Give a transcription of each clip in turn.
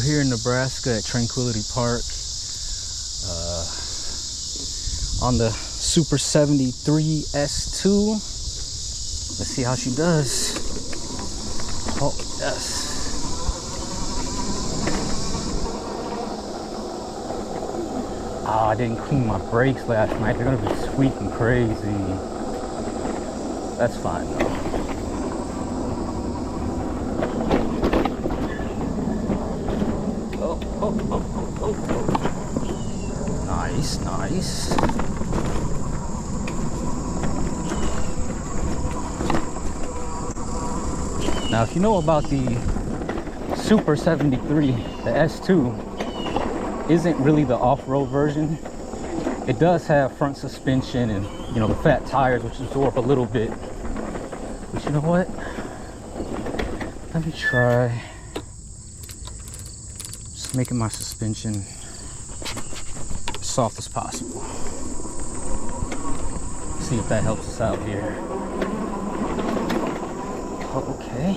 here in Nebraska at Tranquility Park on the Super73 S2. Let's see how she does. Oh, yes. Oh, I didn't clean my brakes last night. They're gonna be squeaking crazy. That's fine though. Oh. Nice, nice. Now, if you know about the Super73, the S2 isn't really the off-road version. It does have front suspension and, you know, the fat tires, which absorb a little bit. But you know what? Let me try just making my suspension as soft as possible. See if that helps us out here. Oh, okay.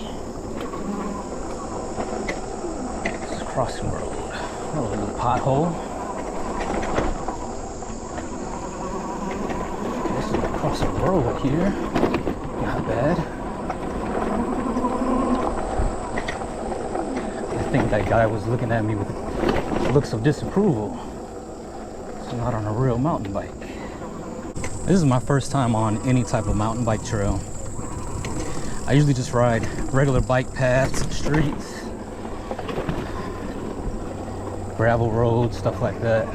This is a crossing road. Oh, a little pothole. This is across the road here. Not bad. I think that guy was looking at me with looks of disapproval. It's not on a real mountain bike. This is my first time on any type of mountain bike trail. I usually just ride regular bike paths, streets, gravel roads, stuff like that.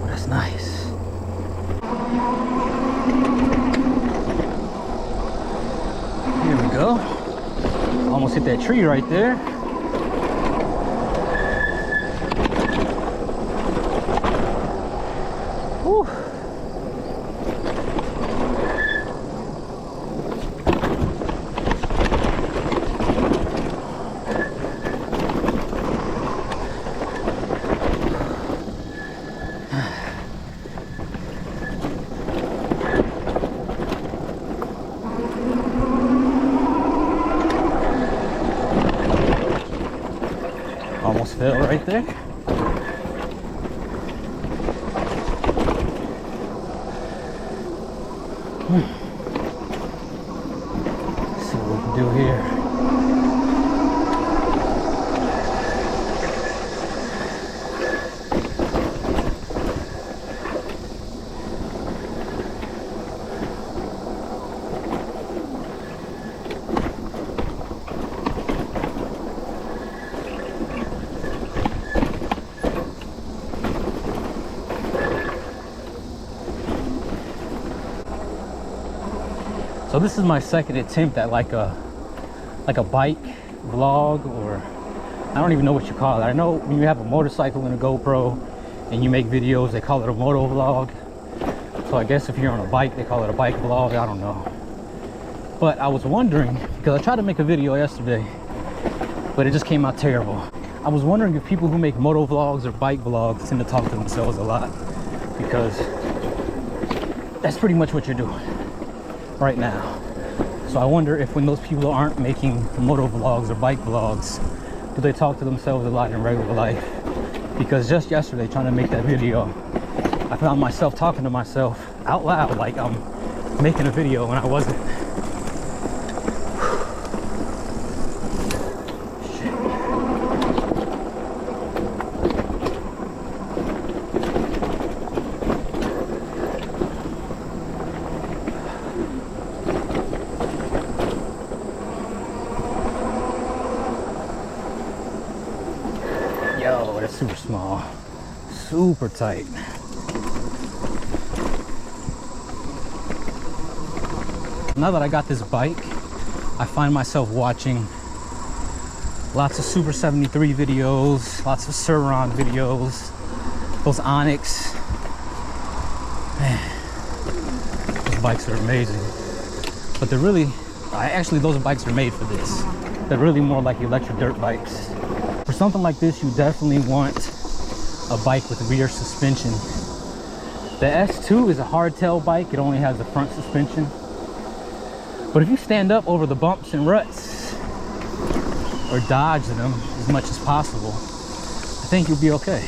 That's nice. Here we go. Almost hit that tree right there. Whew. Almost fell right there. Let's see what we can do here. So this is my second attempt at like a bike vlog, or I don't even know what you call it. I know when you have a motorcycle and a GoPro and you make videos, they call it a moto vlog. So I guess if you're on a bike, they call it a bike vlog. I don't know. But I was wondering, because I tried to make a video yesterday, but it just came out terrible. I was wondering if people who make moto vlogs or bike vlogs tend to talk to themselves a lot, because that's pretty much what you're doing right now. So I wonder if when those people aren't making moto vlogs or bike vlogs, do they talk to themselves a lot in regular life? Because just yesterday, trying to make that video, I found myself talking to myself out loud like I'm making a video when I wasn't. Yo, that's super small, super tight. Now that I got this bike, I find myself watching lots of Super73 videos, lots of Surron videos, those Onyx. Man, those bikes are amazing. But they're really, actually those bikes are made for this. They're really more like electric dirt bikes. For something like this, you definitely want a bike with rear suspension. The S2 is a hardtail bike. It only has the front suspension. But if you stand up over the bumps and ruts or dodge them as much as possible, I think you'll be okay.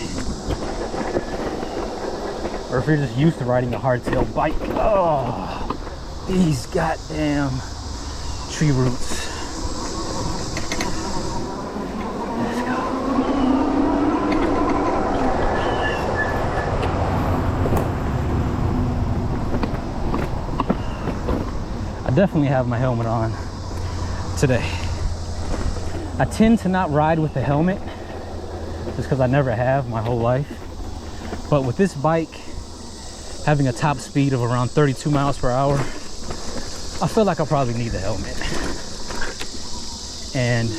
Or if you're just used to riding a hardtail bike, oh, these goddamn tree roots. Let's go. I definitely have my helmet on today. I tend to not ride with the helmet just because I never have my whole life. But with this bike having a top speed of around 32 miles per hour, I feel like I probably need the helmet. And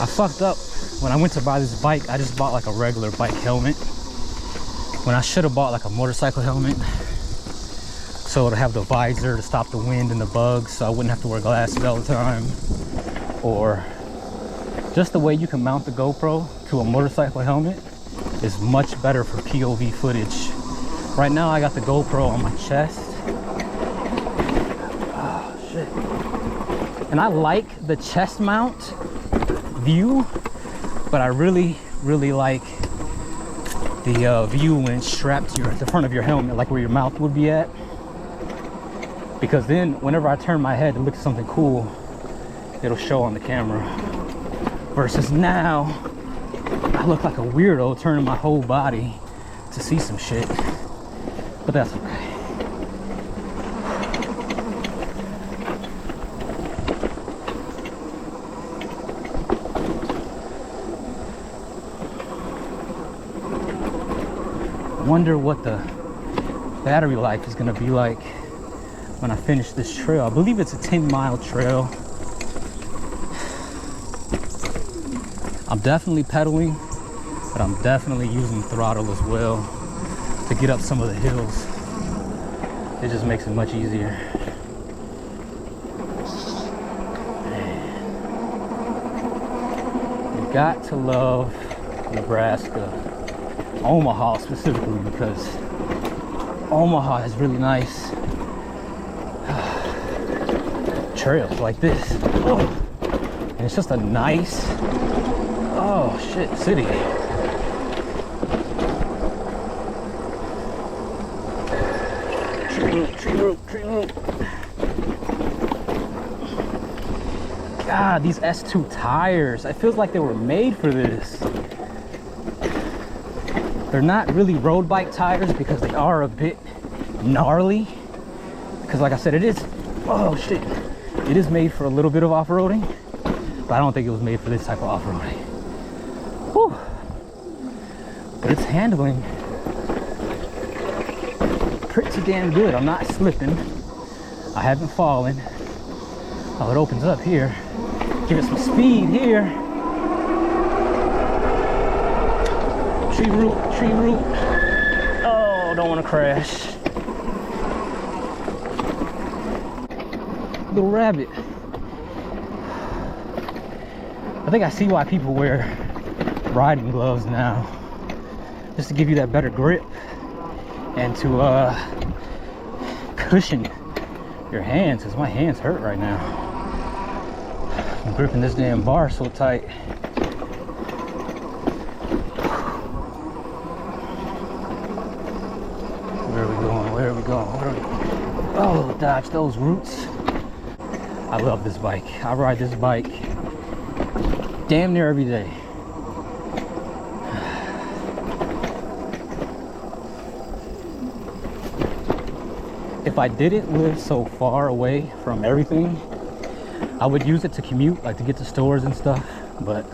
I fucked up. When I went to buy this bike, I just bought like a regular bike helmet when I should have bought like a motorcycle helmet, so it'll have the visor to stop the wind and the bugs, so I wouldn't have to wear glasses all the time. Or just the way you can mount the GoPro to a motorcycle helmet is much better for POV footage. Right now I got the GoPro on my chest. Oh shit. And I like the chest mount view, but I really like the view when it's strapped to the front of your helmet, like where your mouth would be at. Because then whenever I turn my head to look at something cool, it'll show on the camera. Versus now, I look like a weirdo turning my whole body to see some shit. But that's okay. Wonder what the battery life is gonna be like when I finish this trail. I believe it's a 10-mile trail. I'm definitely pedaling, but I'm definitely using throttle as well to get up some of the hills. It just makes it much easier. Man. You got to love Nebraska, Omaha specifically, because Omaha is really nice trails like this. Oh. And it's just a nice, oh shit, city. Tree root. God, these S2 tires, it feels like they were made for this. They're not really road bike tires because they are a bit gnarly. Because like I said, it is, oh shit, it is made for a little bit of off-roading, but I don't think it was made for this type of off-roading. Whew. But it's handling pretty damn good. I'm not slipping. I haven't fallen. Oh, it opens up here. Give it some speed here. Tree root. Oh, don't want to crash. Little rabbit. I think I see why people wear riding gloves now, just to give you that better grip and to cushion your hands, because my hands hurt right now. I'm gripping this damn bar so tight. Where are we going? Oh, dodge those roots. I love this bike. I ride this bike damn near every day. If I didn't live so far away from everything, I would use it to commute, like to get to stores and stuff. But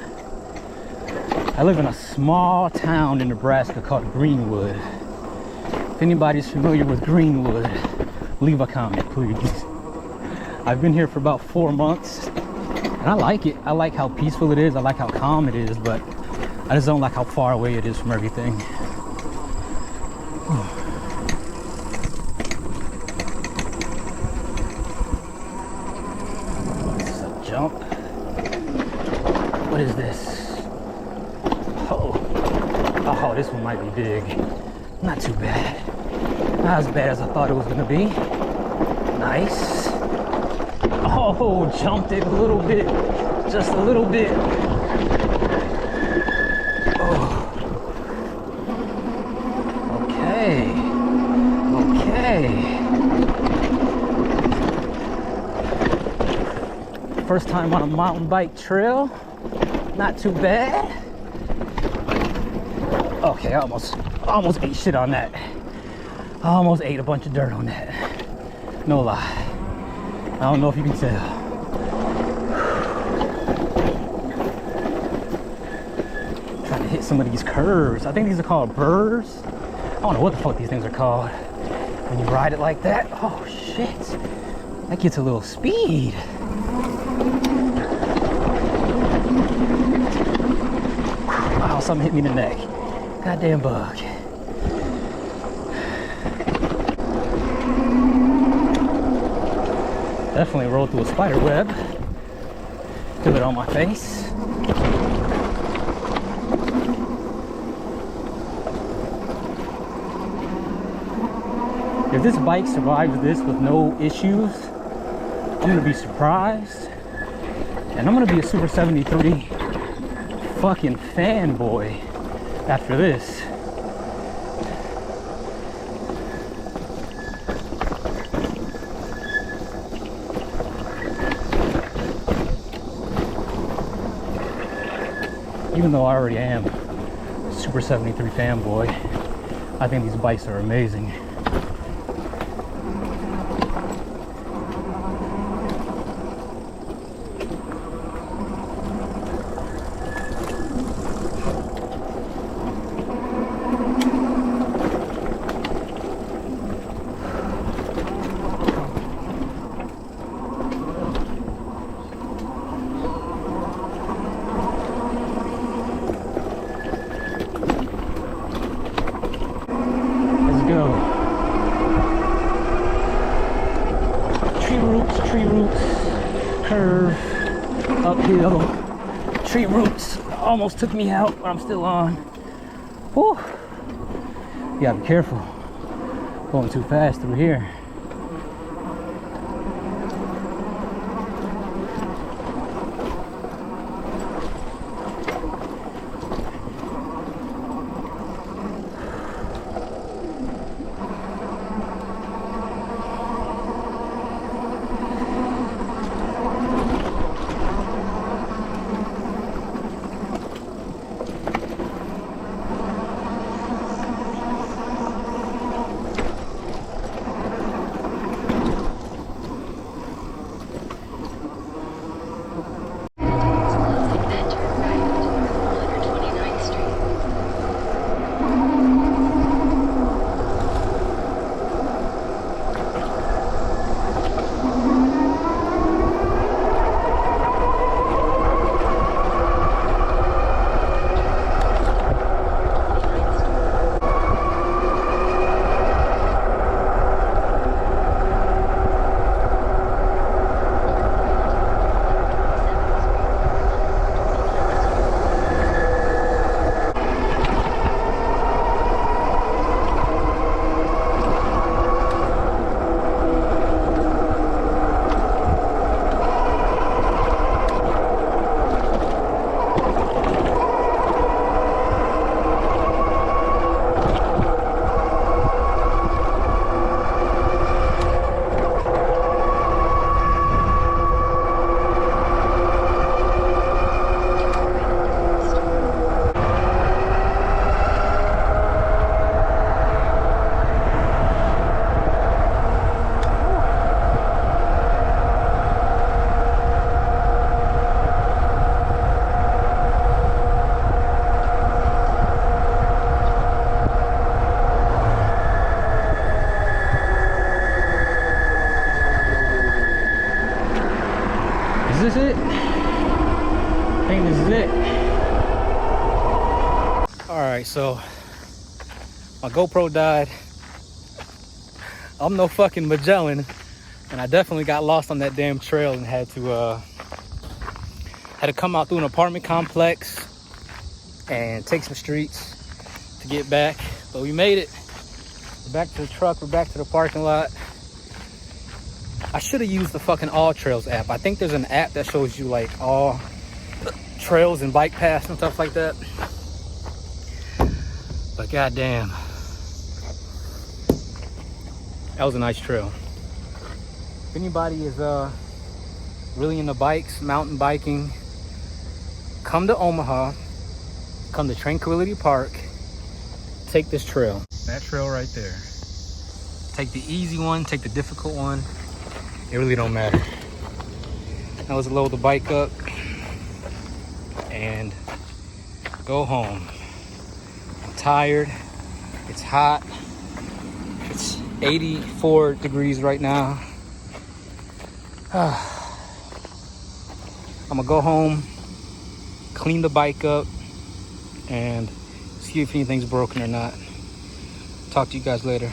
I live in a small town in Nebraska called Greenwood. If anybody's familiar with Greenwood, leave a comment, please. I've been here for about 4 months, and I like it. I like how peaceful it is. I like how calm it is, but I just don't like how far away it is from everything. This is a jump. What is this? Oh, this one might be big. Not too bad. Not as bad as I thought it was gonna be. Nice. Oh, jumped it a little bit. Just a little bit. Oh. Okay. Okay. First time on a mountain bike trail. Not too bad. Okay, I almost ate shit on that. I almost ate a bunch of dirt on that. No lie. I don't know if you can tell. Trying to hit some of these curves. I think these are called burrs. I don't know what the fuck these things are called. When you ride it like that, oh shit. That gets a little speed. Wow, something hit me in the neck. Goddamn bug. Definitely rolled through a spider web. Feel it on my face. If this bike survives this with no issues, I'm gonna be surprised. And I'm gonna be a Super 73 fucking fanboy after this. Even though I already am a Super 73 fanboy, I think these bikes are amazing. Tree roots, curve, uphill, tree roots almost took me out, but I'm still on. Whew. You gotta be careful going too fast through here. Is this it? I think this is it. Alright, so my GoPro died. I'm no fucking Magellan, and I definitely got lost on that damn trail and had to come out through an apartment complex and take some streets to get back. But we made it. We're back to the truck, we're back to the parking lot. I should have used the fucking All Trails app. I think there's an app that shows you like all trails and bike paths and stuff like that. But goddamn, that was a nice trail. If anybody is really into bikes, mountain biking, come to Omaha, come to Tranquility Park, take this trail. That trail right there. Take the easy one, take the difficult one. It really don't matter. Now let's load the bike up and go home. I'm tired. It's hot. It's 84 degrees right now. I'm gonna go home, clean the bike up, and see if anything's broken or not. Talk to you guys later.